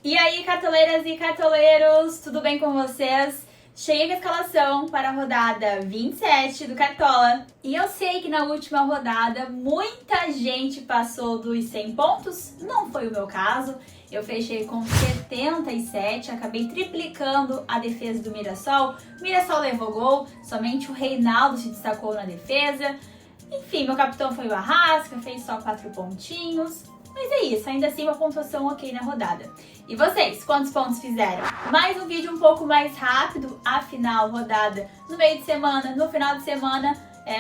E aí, cartoleiras e cartoleiros, tudo bem com vocês? Cheguei com a escalação para a rodada 27 do Cartola. E eu sei que na última rodada muita gente passou dos 100 pontos, não foi o meu caso. Eu fechei com 77, acabei triplicando a defesa do Mirassol. O Mirassol levou gol, somente o Reinaldo se destacou na defesa. Enfim, meu capitão foi o Arrasca, fez só 4 pontinhos. Mas é isso, ainda assim uma pontuação ok na rodada. E vocês, quantos pontos fizeram? Mais um vídeo um pouco mais rápido, afinal, rodada no meio de semana, no final de semana,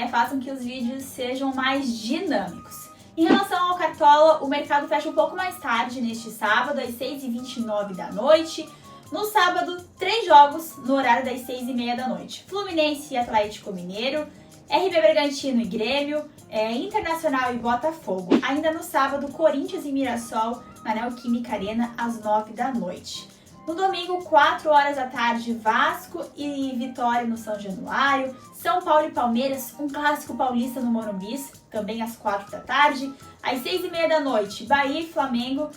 façam que os vídeos sejam mais dinâmicos. Em relação ao Cartola, o mercado fecha um pouco mais tarde neste sábado, às 6h29 da noite. No sábado, 3 jogos no horário das 6h30 da noite. Fluminense e Atlético Mineiro, RB Bragantino e Grêmio, Internacional e Botafogo. Ainda no sábado, Corinthians e Mirassol na Neoquímica Arena às 9 da noite. No domingo, 4 horas da tarde, Vasco e Vitória no São Januário. São Paulo e Palmeiras, um clássico paulista no Morumbi, também às 4 da tarde. Às 6h30 da noite, Bahia e Flamengo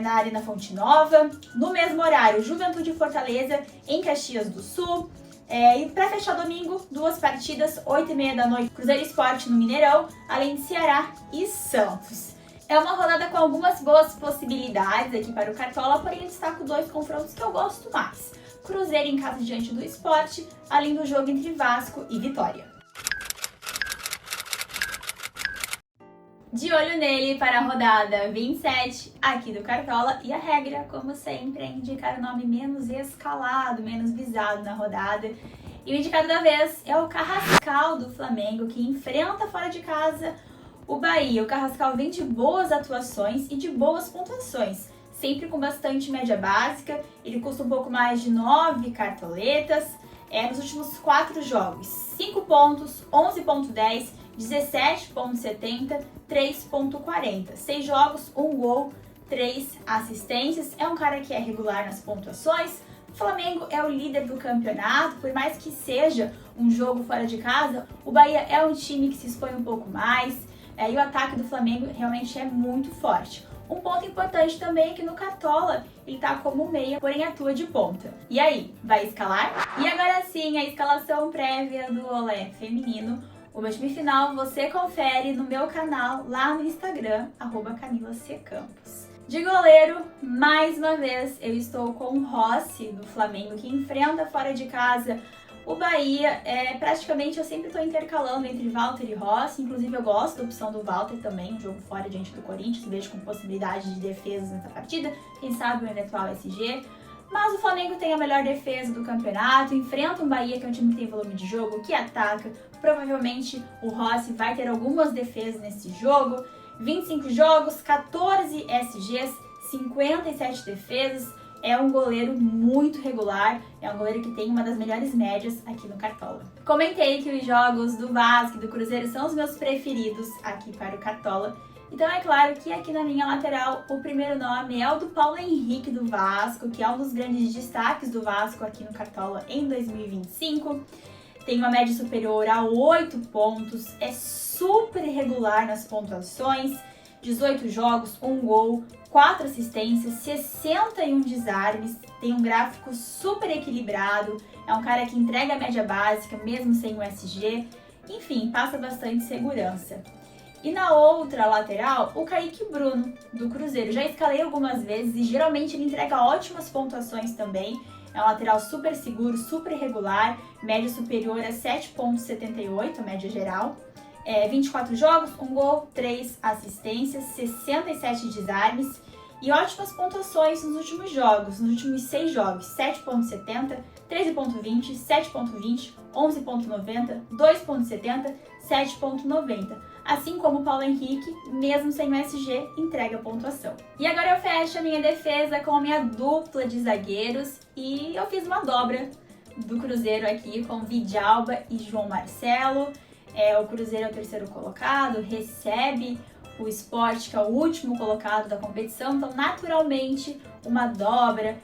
na Arena Fonte Nova. No mesmo horário, Juventude e Fortaleza em Caxias do Sul. E para fechar domingo, 2 partidas, 8h30 da noite, Cruzeiro Esporte no Mineirão, além de Ceará e Santos. É uma rodada com algumas boas possibilidades aqui para o Cartola, porém eu destaco 2 confrontos que eu gosto mais. Cruzeiro em casa diante do Sport, além do jogo entre Vasco e Vitória. De olho nele para a rodada 27 aqui do Cartola, e a regra, como sempre, é indicar o nome menos escalado, menos visado na rodada. E o indicado da vez é o Carrascal do Flamengo, que enfrenta fora de casa o Bahia. O Carrascal vem de boas atuações e de boas pontuações, sempre com bastante média básica. Ele custa um pouco mais de 9 cartoletas. Nos últimos 4 jogos, 5 pontos, 11.10, 17.70, 3.40. 6 jogos, 1 gol, 3 assistências. É um cara que é regular nas pontuações. O Flamengo é o líder do campeonato, por mais que seja um jogo fora de casa, o Bahia é um time que se expõe um pouco mais. E o ataque do Flamengo realmente é muito forte. Um ponto importante também é que no Cartola ele tá como meia, porém atua de ponta. E aí, vai escalar? E agora sim, a escalação prévia do Olé feminino. O meu time final você confere no meu canal lá no Instagram, @CamilaCCampos. De goleiro, mais uma vez, eu estou com o Rossi do Flamengo, que enfrenta fora de casa o Bahia. Praticamente eu sempre estou intercalando entre Walter e Rossi, inclusive eu gosto da opção do Walter também, um jogo fora diante do Corinthians, vejo com possibilidade de defesas nessa partida, quem sabe um eventual SG. Mas o Flamengo tem a melhor defesa do campeonato, enfrenta um Bahia que é um time que tem volume de jogo, que ataca. Provavelmente o Rossi vai ter algumas defesas nesse jogo. 25 jogos, 14 SGs, 57 defesas. É um goleiro muito regular, é um goleiro que tem uma das melhores médias aqui no Cartola. Comentei que os jogos do Vasco e do Cruzeiro são os meus preferidos aqui para o Cartola. Então é claro que aqui na minha lateral o primeiro nome é o do Paulo Henrique do Vasco, que é um dos grandes destaques do Vasco aqui no Cartola em 2025. Tem uma média superior a 8 pontos, é super regular nas pontuações, 18 jogos, 1 gol, 4 assistências, 61 desarmes, tem um gráfico super equilibrado, é um cara que entrega a média básica mesmo sem o SG, enfim, passa bastante segurança. E na outra lateral, o Kaique Bruno, do Cruzeiro. Já escalei algumas vezes e geralmente ele entrega ótimas pontuações também. É um lateral super seguro, super regular, média superior a 7.78, a média geral. 24 jogos, 1 gol, 3 assistências, 67 desarmes e ótimas pontuações nos últimos jogos, nos últimos 6 jogos, 7.70, 13.20, 7.20, 11.90, 2.70, 7.90. Assim como o Paulo Henrique, mesmo sem o SG, entrega a pontuação. E agora eu fecho a minha defesa com a minha dupla de zagueiros e eu fiz uma dobra do Cruzeiro aqui com Vidalba e João Marcelo. O Cruzeiro é o terceiro colocado, recebe o Sport, que é o último colocado da competição, então naturalmente uma dobra,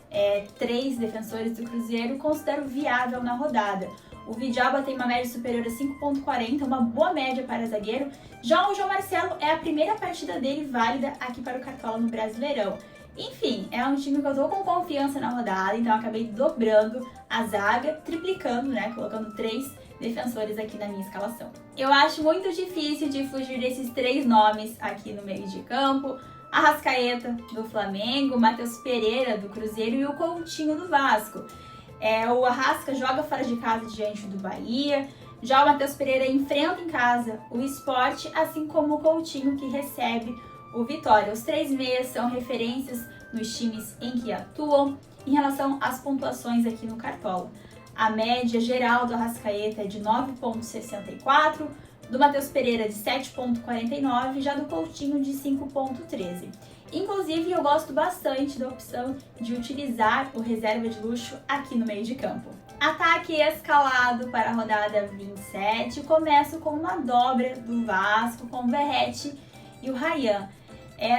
3 defensores do Cruzeiro, considero viável na rodada. O Vidalba tem uma média superior a 5.40, uma boa média para zagueiro. Já o João Marcelo é a primeira partida dele válida aqui para o Cartola no Brasileirão. Enfim, é um time que eu tô com confiança na rodada, então eu acabei dobrando a zaga, triplicando, né, colocando 3 defensores aqui na minha escalação. Eu acho muito difícil de fugir desses 3 nomes aqui no meio de campo: Arrascaeta, do Flamengo, Matheus Pereira, do Cruzeiro, e o Coutinho, do Vasco. O Arrasca joga fora de casa diante do Bahia, já o Matheus Pereira enfrenta em casa o Sport, assim como o Coutinho, que recebe o Vitória. Os 3 meias são referências nos times em que atuam. Em relação às pontuações aqui no Cartola, a média geral do Arrascaeta é de 9,64, do Matheus Pereira de 7,49, já do Coutinho de 5,13. Inclusive, eu gosto bastante da opção de utilizar o reserva de luxo aqui no meio de campo. Ataque escalado para a rodada 27. Começo com uma dobra do Vasco, com o Verratti e o Ryan.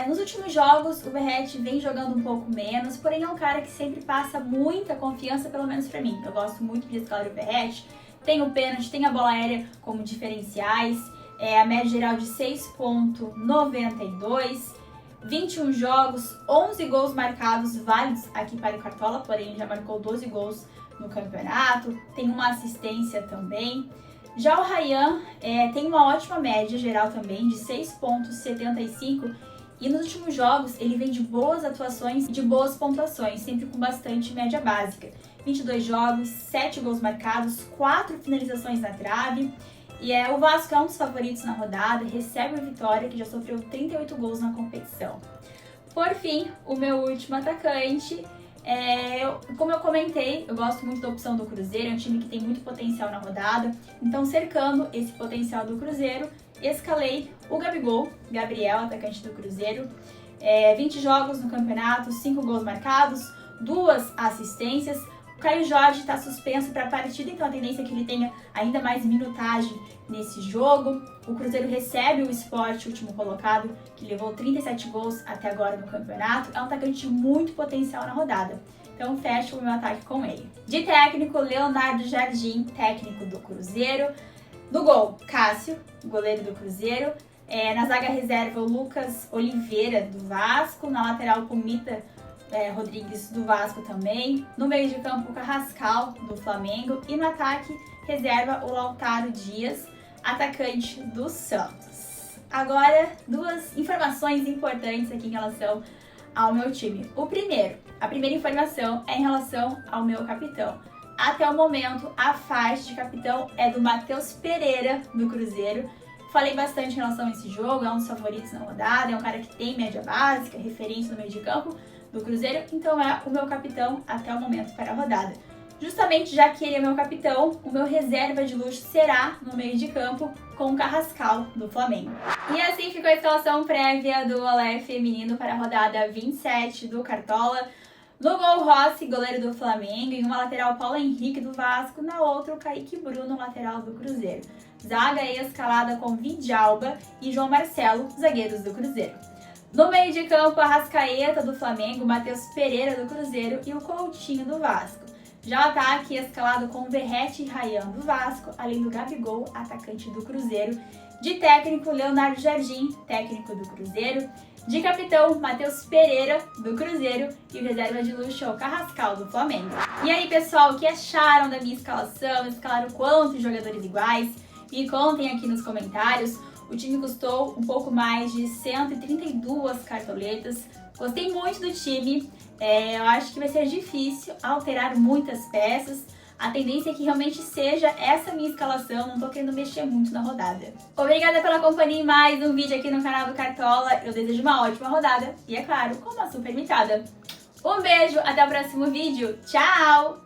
Nos últimos jogos, o Verratti vem jogando um pouco menos, porém é um cara que sempre passa muita confiança, pelo menos pra mim. Eu gosto muito de escalar o Verratti. Tem o pênalti, tem a bola aérea como diferenciais. A média geral de 6,92. 21 jogos, 11 gols marcados válidos aqui para o Cartola, porém já marcou 12 gols no campeonato. Tem uma assistência também. Já o Ryan tem uma ótima média geral também de 6,75. E nos últimos jogos ele vem de boas atuações e de boas pontuações, sempre com bastante média básica. 22 jogos, 7 gols marcados, 4 finalizações na trave. E o Vasco é um dos favoritos na rodada, recebe o Vitória, que já sofreu 38 gols na competição. Por fim, o meu último atacante, como eu comentei, eu gosto muito da opção do Cruzeiro, é um time que tem muito potencial na rodada. Então, cercando esse potencial do Cruzeiro, escalei o Gabriel, atacante do Cruzeiro. 20 jogos no campeonato, 5 gols marcados, 2 assistências. O Caio Jorge está suspenso para a partida, então a tendência é que ele tenha ainda mais minutagem nesse jogo. O Cruzeiro recebe o Sport, último colocado, que levou 37 gols até agora no campeonato. É um atacante de muito potencial na rodada, então fecho o meu ataque com ele. De técnico, Leonardo Jardim, técnico do Cruzeiro. No gol, Cássio, goleiro do Cruzeiro. Na zaga reserva, o Lucas Oliveira, do Vasco. Na lateral, Pumita Rodrigues, do Vasco também. No meio de campo, o Carrascal, do Flamengo. E no ataque, reserva o Lautaro Dias, atacante do Santos. Agora, 2 informações importantes aqui em relação ao meu time. A primeira informação é em relação ao meu capitão. Até o momento, a faixa de capitão é do Matheus Pereira, do Cruzeiro. Falei bastante em relação a esse jogo, é um dos favoritos na rodada, é um cara que tem média básica, referência no meio de campo do Cruzeiro, então é o meu capitão até o momento para a rodada. Justamente já que ele é meu capitão, o meu reserva de luxo será no meio de campo com o Carrascal, do Flamengo. E assim ficou a escalação prévia do Olé feminino para a rodada 27 do Cartola. No gol, Rossi, goleiro do Flamengo. Em uma lateral, Paulo Henrique, do Vasco. Na outra, o Kaique Bruno, lateral do Cruzeiro. Zaga escalada com Vidalba e João Marcelo, zagueiros do Cruzeiro. No meio de campo, Arrascaeta, do Flamengo, Matheus Pereira, do Cruzeiro e o Coutinho, do Vasco. Já o ataque escalado com Verratti e Ryan, do Vasco, além do Gabigol, atacante do Cruzeiro. De técnico, Leonardo Jardim, técnico do Cruzeiro. De capitão, Matheus Pereira, do Cruzeiro. E o reserva de luxo é o Carrascal, do Flamengo. E aí, pessoal, o que acharam da minha escalação? Escalaram quantos jogadores iguais? Me contem aqui nos comentários. O time custou um pouco mais de 132 cartoletas. Gostei muito do time. Eu acho que vai ser difícil alterar muitas peças. A tendência é que realmente seja essa minha escalação, não tô querendo mexer muito na rodada. Obrigada pela companhia em mais um vídeo aqui no canal do Cartola. Eu desejo uma ótima rodada e, é claro, com uma super mitada. Um beijo, até o próximo vídeo. Tchau!